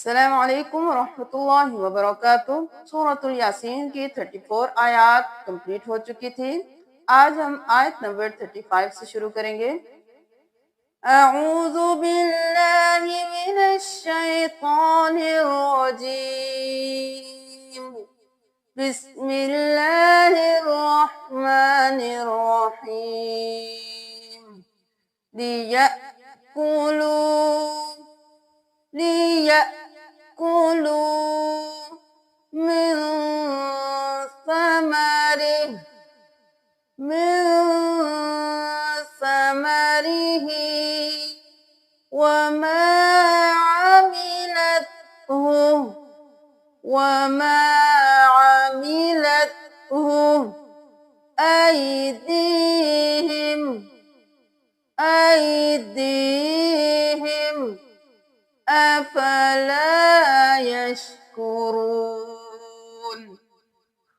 अस्सलामु अलैकुम वरहमतुल्लाहि वबरकातुह। सूरतुल यासीन की 34 आयत कंप्लीट हो चुकी थी। आज हम आयत नंबर 35 से शुरू करेंगे। अऊज़ु बिल्लाहि मिनश शैतानिर रजीम। बिस्मिल्लाहिर रहमानिर रहीम। लियअकुलू من ثمره من ثمره وما عملته أيديهم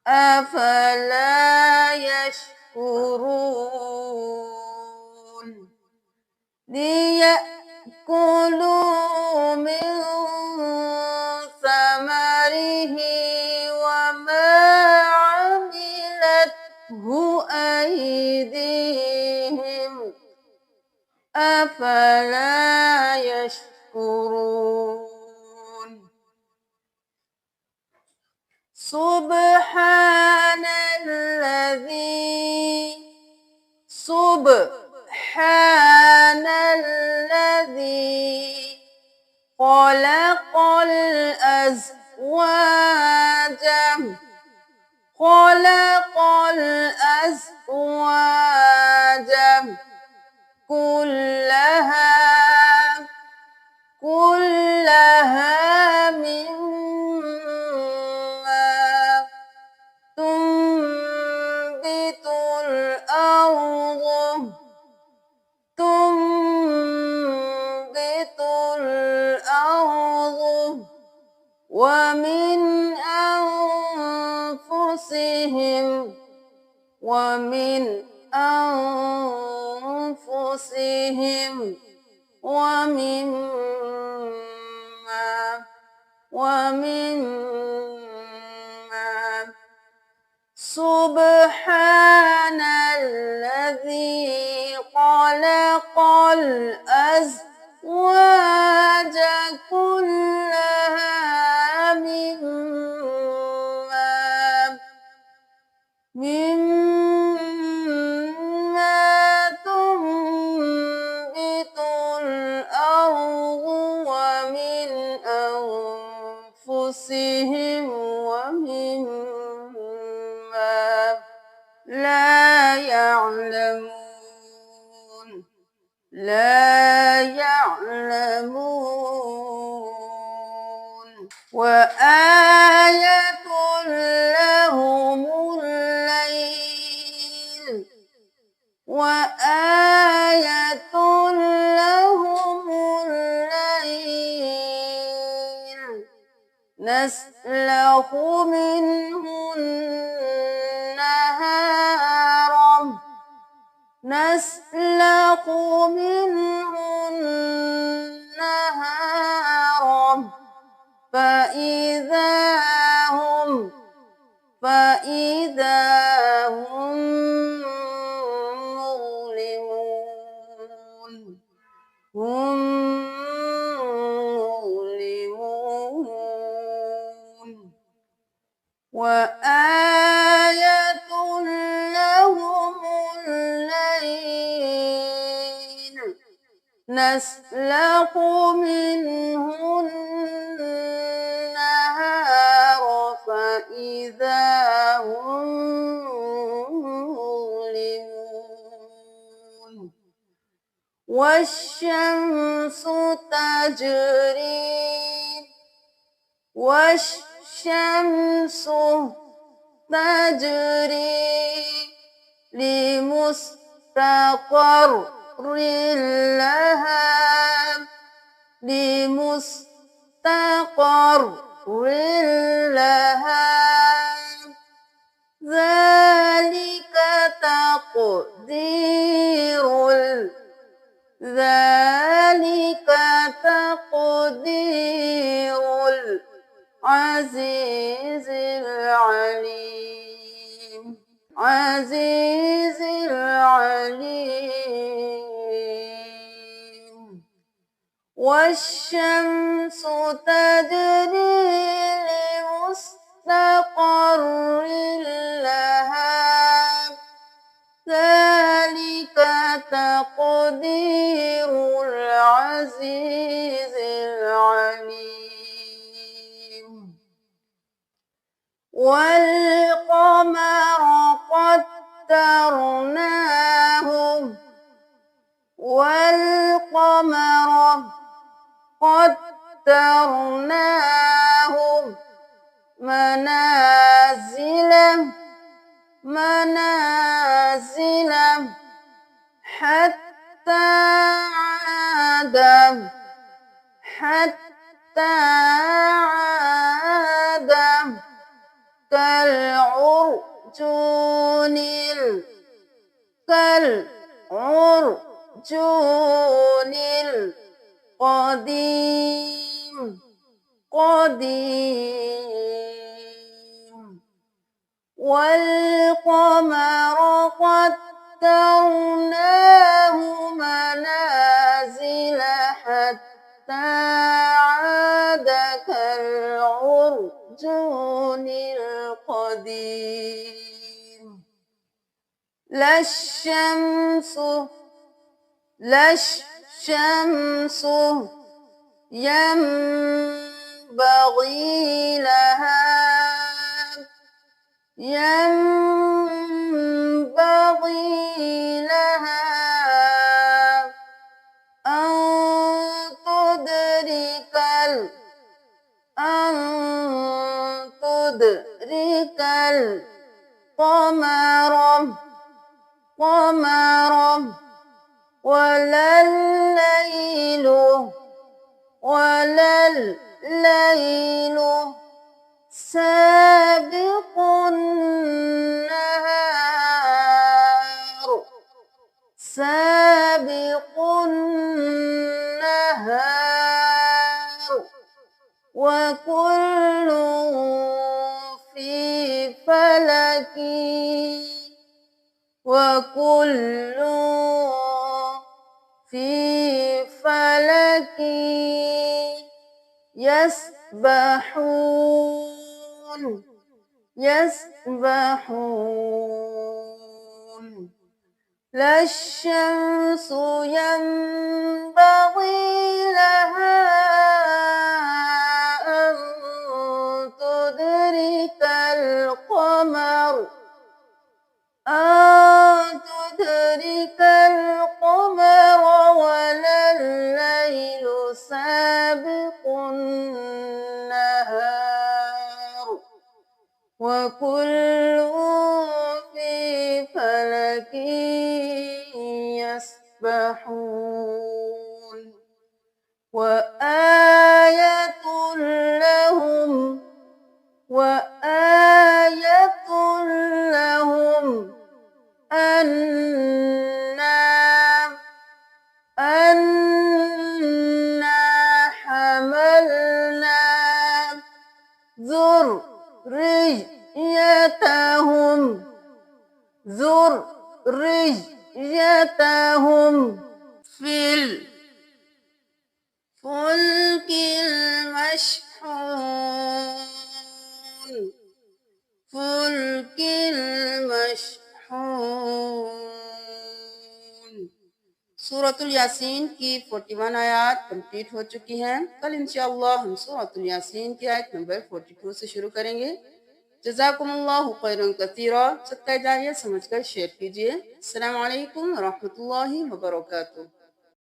أفلا يشكرون ليأكلوا من ثمره وما عملته أيديهم أفلا يشكرون سبحان الذي خلق الأزواج كلها مما تنبت الأرض ومن أنفسهم ومما سبحان الذي خلق الأزواج كلها مما تنبت الأرض ومن أنفسهم ومما لا يعلمون وآية لهم الليل نسلخ منه النهار فإذا هم مظلمون وآية لهم الليل نسلخ منه النهار فإذا هم مظلمون والشمس تجري لمستقر لها ذلك تقدير عزيز العليم عزيز العليم والشمس تجري لمستقر لها ذلك تقدير العزيز العليم والقمر قدرناه منازل حتى عاد كالعرجون القديم والقمر قدرناه منازل حتى عاد كالعرجون القديم لا الشمس ينبغي لها أن تدرك القمر ولا الليل سابق النهار وكل في فلك يسبحون لا الشمس ينبغي لها أن تدرك القمر ولا الليل سابق النهار وكل في فلك يسبحون وآية لهم أنا حملنا ذريتهم في الفلك المشحون सूरतुल यासीन की 41 आयत कंप्लीट हो चुकी हैं। कल इंशाअल्लाह हम सूरतुल यासीन की आयत नंबर 42 से शुरू करेंगे। जज़ाकुमुल्लाहु खैरन कसीरा। सदका जारिया समझकर शेयर कीजिए। अस्सलामु अलैकुम व रहमतुल्लाहि व बरकातुहू।